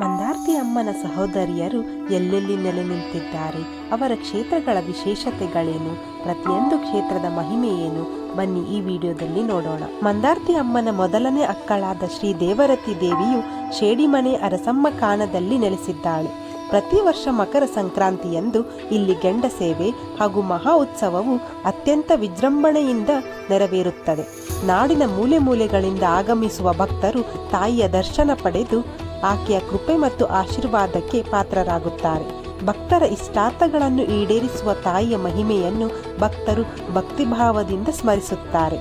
ಮಂದಾರ್ತಿ ಅಮ್ಮನ ಸಹೋದರಿಯರು ಎಲ್ಲೆಲ್ಲಿ ನೆಲೆ ನಿಂತಿದ್ದಾರೆ, ಅವರ ಕ್ಷೇತ್ರಗಳ ವಿಶೇಷತೆಗಳೇನು, ಪ್ರತಿಯೊಂದು ಕ್ಷೇತ್ರದ ಮಹಿಮೆ ಏನು, ಬನ್ನಿ ಈ ವಿಡಿಯೋದಲ್ಲಿ ನೋಡೋಣ. ಮಂದಾರ್ತಿ ಅಮ್ಮನ ಮೊದಲನೇ ಅಕ್ಕಳಾದ ಶ್ರೀ ದೇವರತಿ ದೇವಿಯು ಶೇಡಿಮನೆ ಅರಸಮ್ಮ ಕಾಣದಲ್ಲಿ ನೆಲೆಸಿದ್ದಾಳೆ. ಪ್ರತಿ ವರ್ಷ ಮಕರ ಸಂಕ್ರಾಂತಿಯಂದು ಇಲ್ಲಿ ಗೆಂಡ ಸೇವೆ ಹಾಗೂ ಮಹಾ ಉತ್ಸವವು ಅತ್ಯಂತ ವಿಜೃಂಭಣೆಯಿಂದ ನೆರವೇರುತ್ತದೆ. ನಾಡಿನ ಮೂಲೆ ಮೂಲೆಗಳಿಂದ ಆಗಮಿಸುವ ಭಕ್ತರು ತಾಯಿಯ ದರ್ಶನ ಪಡೆದು ಆಕೆಯ ಕೃಪೆ ಮತ್ತು ಆಶೀರ್ವಾದಕ್ಕೆ ಪಾತ್ರರಾಗುತ್ತಾರೆ. ಭಕ್ತರ ಇಷ್ಟಾರ್ಥಗಳನ್ನು ಈಡೇರಿಸುವ ತಾಯಿಯ ಮಹಿಮೆಯನ್ನು ಭಕ್ತರು ಭಕ್ತಿಭಾವದಿಂದ ಸ್ಮರಿಸುತ್ತಾರೆ.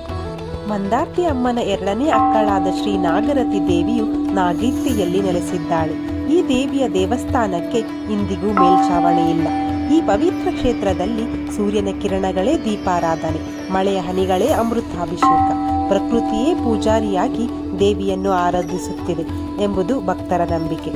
ಮಂದಾರ್ತಿ ಅಮ್ಮನ ಎರಡನೇ ಅಕ್ಕಳಾದ ಶ್ರೀ ನಾಗರತಿ ದೇವಿಯು ನಾಗೀರ್ತಿಯಲ್ಲಿ ನೆಲೆಸಿದ್ದಾಳೆ. ಈ ದೇವಿಯ ದೇವಸ್ಥಾನಕ್ಕೆ ಇಂದಿಗೂ ಮೇಲ್ಛಾವಣಿ ಇಲ್ಲ. ಈ ಪವಿತ್ರ ಕ್ಷೇತ್ರದಲ್ಲಿ ಸೂರ್ಯನ ಕಿರಣಗಳೇ ದೀಪಾರಾಧನೆ, ಮಳೆಯ ಹನಿಗಳೇ ಅಮೃತಾಭಿಷೇಕ, ಪ್ರಕೃತಿಯೇ ಪೂಜಾರಿಯಾಗಿ ದೇವಿಯನ್ನು ಆರಾಧಿಸುತ್ತಿದೆ ಎಂಬುದು ಭಕ್ತರ ನಂಬಿಕೆ.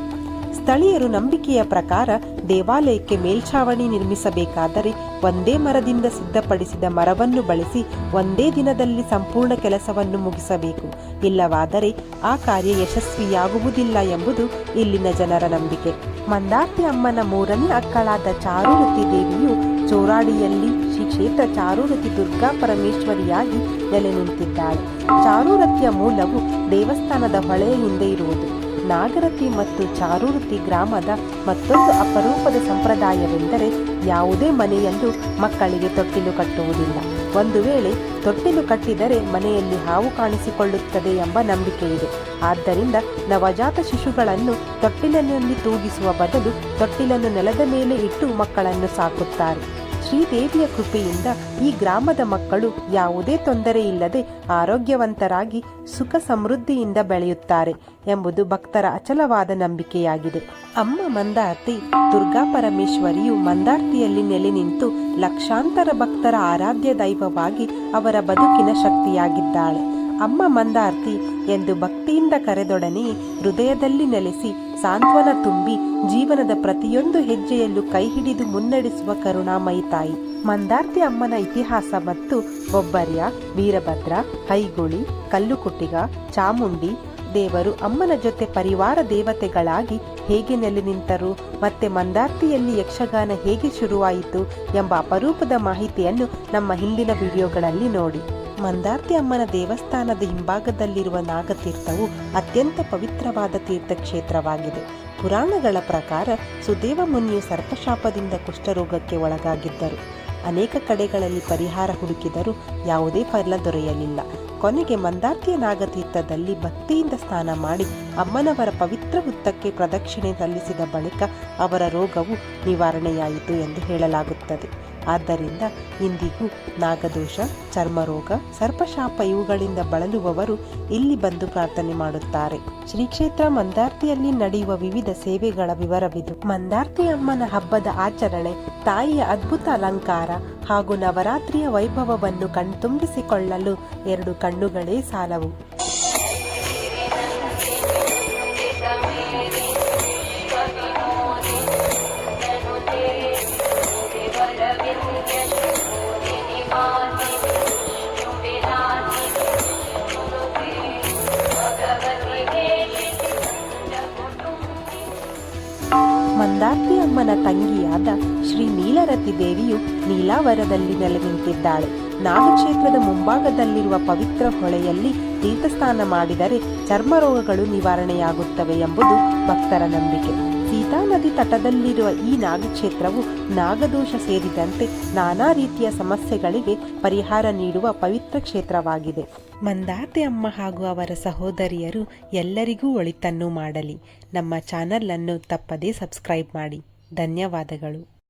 ಸ್ಥಳೀಯರು ನಂಬಿಕೆಯ ಪ್ರಕಾರ ದೇವಾಲಯಕ್ಕೆ ಮೇಲ್ಛಾವಣಿ ನಿರ್ಮಿಸಬೇಕಾದರೆ ಒಂದೇ ಮರದಿಂದ ಸಿದ್ಧಪಡಿಸಿದ ಮರವನ್ನು ಬಳಸಿ ಒಂದೇ ದಿನದಲ್ಲಿ ಸಂಪೂರ್ಣ ಕೆಲಸವನ್ನು ಮುಗಿಸಬೇಕು. ಇಲ್ಲವಾದರೆ ಆ ಕಾರ್ಯ ಯಶಸ್ವಿಯಾಗುವುದಿಲ್ಲ ಎಂಬುದು ಇಲ್ಲಿನ ಜನರ ನಂಬಿಕೆ. ಮಂದಾರ್ತಿ ಅಮ್ಮನ ಮೂರನೇ ಅಕ್ಕಳಾದ ಚಾರುರತಿ ದೇವಿಯು ಚೋರಾಡಿಯಲ್ಲಿ ಶ್ರೀ ಕ್ಷೇತ್ರ ಚಾರುರತಿ ದುರ್ಗಾ ಪರಮೇಶ್ವರಿಯಾಗಿ ನೆಲೆ ನಿಂತಿದ್ದಾಳೆ. ಚಾರುರತಿಯ ಮೂಲವು ದೇವಸ್ಥಾನದ ಹೊಳೆಯ ಹಿಂದೆ ಇರುವುದು. ನಾಗರತಿ ಮತ್ತು ಚಾರುರತಿ ಗ್ರಾಮದ ಮತ್ತೊಂದು ಅಪರೂಪದ ಸಂಪ್ರದಾಯವೆಂದರೆ ಯಾವುದೇ ಮನೆಯಲ್ಲೂ ಮಕ್ಕಳಿಗೆ ತೊಟ್ಟಿಲು ಕಟ್ಟುವುದಿಲ್ಲ. ಒಂದು ವೇಳೆ ತೊಟ್ಟಿಲು ಕಟ್ಟಿದರೆ ಮನೆಯಲ್ಲಿ ಹಾವು ಕಾಣಿಸಿಕೊಳ್ಳುತ್ತದೆ ಎಂಬ ನಂಬಿಕೆ ಇದೆ. ಆದ್ದರಿಂದ ನವಜಾತ ಶಿಶುಗಳನ್ನು ತೊಟ್ಟಿಲಿನಲ್ಲಿ ತೂಗಿಸುವ ಬದಲು ತೊಟ್ಟಿಲನ್ನು ನೆಲದ ಮೇಲೆ ಇಟ್ಟು ಮಕ್ಕಳನ್ನು ಸಾಕುತ್ತಾರೆ. ಶ್ರೀದೇವಿಯ ಕೃಪೆಯಿಂದ ಈ ಗ್ರಾಮದ ಮಕ್ಕಳು ಯಾವುದೇ ತೊಂದರೆ ಇಲ್ಲದೆ ಆರೋಗ್ಯವಂತರಾಗಿ ಸುಖ ಸಮೃದ್ಧಿಯಿಂದ ಬೆಳೆಯುತ್ತಾರೆ ಎಂಬುದು ಭಕ್ತರ ಅಚಲವಾದ ನಂಬಿಕೆಯಾಗಿದೆ. ಅಮ್ಮ ಮಂದಾರ್ತಿ ದುರ್ಗಾ ಪರಮೇಶ್ವರಿಯು ಮಂದಾರ್ತಿಯಲ್ಲಿ ನೆಲೆ ನಿಂತು ಲಕ್ಷಾಂತರ ಭಕ್ತರ ಆರಾಧ್ಯ ದೈವವಾಗಿ ಅವರ ಬದುಕಿನ ಶಕ್ತಿಯಾಗಿದ್ದಾಳೆ. ಅಮ್ಮ ಮಂದಾರ್ತಿ ಎಂದು ಭಕ್ತಿಯಿಂದ ಕರೆದೊಡನೆಯೇ ಹೃದಯದಲ್ಲಿ ನೆಲೆಸಿ ಸಾಂತ್ವನ ತುಂಬಿ ಜೀವನದ ಪ್ರತಿಯೊಂದು ಹೆಜ್ಜೆಯಲ್ಲೂ ಕೈ ಹಿಡಿದು ಮುನ್ನಡೆಸುವ ಕರುಣಾಮಯಿ ತಾಯಿ. ಮಂದಾರ್ತಿ ಅಮ್ಮನ ಇತಿಹಾಸ ಮತ್ತು ಬೊಬ್ಬರ್ಯ, ವೀರಭದ್ರ, ಹೈಗುಳಿ, ಕಲ್ಲುಕುಟ್ಟಿಗ, ಚಾಮುಂಡಿ ದೇವರು ಅಮ್ಮನ ಜೊತೆ ಪರಿವಾರ ದೇವತೆಗಳಾಗಿ ಹೇಗೆ ನೆಲೆ ನಿಂತರು, ಮತ್ತೆ ಮಂದಾರ್ತಿಯಲ್ಲಿ ಯಕ್ಷಗಾನ ಹೇಗೆ ಶುರುವಾಯಿತು ಎಂಬ ಅಪರೂಪದ ಮಾಹಿತಿಯನ್ನು ನಮ್ಮ ಹಿಂದಿನ ವಿಡಿಯೋಗಳಲ್ಲಿ ನೋಡಿ. ಮಂದಾರ್ತಿ ಅಮ್ಮನ ದೇವಸ್ಥಾನದ ಹಿಂಭಾಗದಲ್ಲಿರುವ ನಾಗತೀರ್ಥವು ಅತ್ಯಂತ ಪವಿತ್ರವಾದ ತೀರ್ಥಕ್ಷೇತ್ರವಾಗಿದೆ. ಪುರಾಣಗಳ ಪ್ರಕಾರ ಸುದೇವ ಮುನಿಯು ಸರ್ಪಶಾಪದಿಂದ ಕುಷ್ಠರೋಗಕ್ಕೆ ಒಳಗಾಗಿದ್ದರು. ಅನೇಕ ಕಡೆಗಳಲ್ಲಿ ಪರಿಹಾರ ಹುಡುಕಿದರೂ ಯಾವುದೇ ಫಲ ದೊರೆಯಲಿಲ್ಲ. ಕೊನೆಗೆ ಮಂದಾರ್ತಿಯ ನಾಗತೀರ್ಥದಲ್ಲಿ ಭಕ್ತಿಯಿಂದ ಸ್ನಾನ ಮಾಡಿ ಅಮ್ಮನವರ ಪವಿತ್ರ ಹುತ್ತಕ್ಕೆ ಪ್ರದಕ್ಷಿಣೆ ಸಲ್ಲಿಸಿದ ಬಳಿಕ ಅವರ ರೋಗವು ನಿವಾರಣೆಯಾಯಿತು ಎಂದು ಹೇಳಲಾಗುತ್ತದೆ. ಆದ್ದರಿಂದ ಇಂದಿಗೂ ನಾಗದೋಷ, ಚರ್ಮರೋಗ, ಸರ್ಪಶಾಪ ಇವುಗಳಿಂದ ಬಳಲುವವರು ಇಲ್ಲಿ ಬಂದು ಪ್ರಾರ್ಥನೆ ಮಾಡುತ್ತಾರೆ. ಶ್ರೀ ಕ್ಷೇತ್ರ ಮಂದಾರ್ತಿಯಲ್ಲಿ ನಡೆಯುವ ವಿವಿಧ ಸೇವೆಗಳ ವಿವರವಿದು. ಮಂದಾರ್ತಿ ಅಮ್ಮನ ಹಬ್ಬದ ಆಚರಣೆ, ತಾಯಿಯ ಅದ್ಭುತ ಅಲಂಕಾರ ಹಾಗೂ ನವರಾತ್ರಿಯ ವೈಭವವನ್ನು ಕಣ್ತುಂಬಿಸಿಕೊಳ್ಳಲು ಎರಡು ಕಣ್ಣುಗಳೇ ಸಾಲವು. ಮಂದಾರ್ತಿ ಅಮ್ಮನ ತಂಗಿಯಾದ ಶ್ರೀ ನೀಲರತಿ ದೇವಿಯು ನೀಲಾವರದಲ್ಲಿ ನೆಲೆ ನಿಂತಿದ್ದಾಳೆ. ನಾಗಕ್ಷೇತ್ರದ ಮುಂಭಾಗದಲ್ಲಿರುವ ಪವಿತ್ರ ಹೊಳೆಯಲ್ಲಿ ತೀರ್ಥಸ್ನಾನ ಮಾಡಿದರೆ ಚರ್ಮರೋಗಗಳು ನಿವಾರಣೆಯಾಗುತ್ತವೆ ಎಂಬುದು ಭಕ್ತರ ನಂಬಿಕೆ. ಸೀತಾ ನದಿ ತಟದಲ್ಲಿರುವ ಈ ನಾಗಕ್ಷೇತ್ರವು ನಾಗದೋಷ ಸೇರಿದಂತೆ ನಾನಾ ರೀತಿಯ ಸಮಸ್ಯೆಗಳಿಗೆ ಪರಿಹಾರ ನೀಡುವ ಪವಿತ್ರ ಕ್ಷೇತ್ರವಾಗಿದೆ. ಮಂದಾರ್ತಿ ಅಮ್ಮ ಹಾಗೂ ಅವರ ಸಹೋದರಿಯರು ಎಲ್ಲರಿಗೂ ಒಳಿತನ್ನು ಮಾಡಲಿ. ನಮ್ಮ ಚಾನಲ್ ಅನ್ನು ತಪ್ಪದೇ ಸಬ್ಸ್ಕ್ರೈಬ್ ಮಾಡಿ. ಧನ್ಯವಾದಗಳು.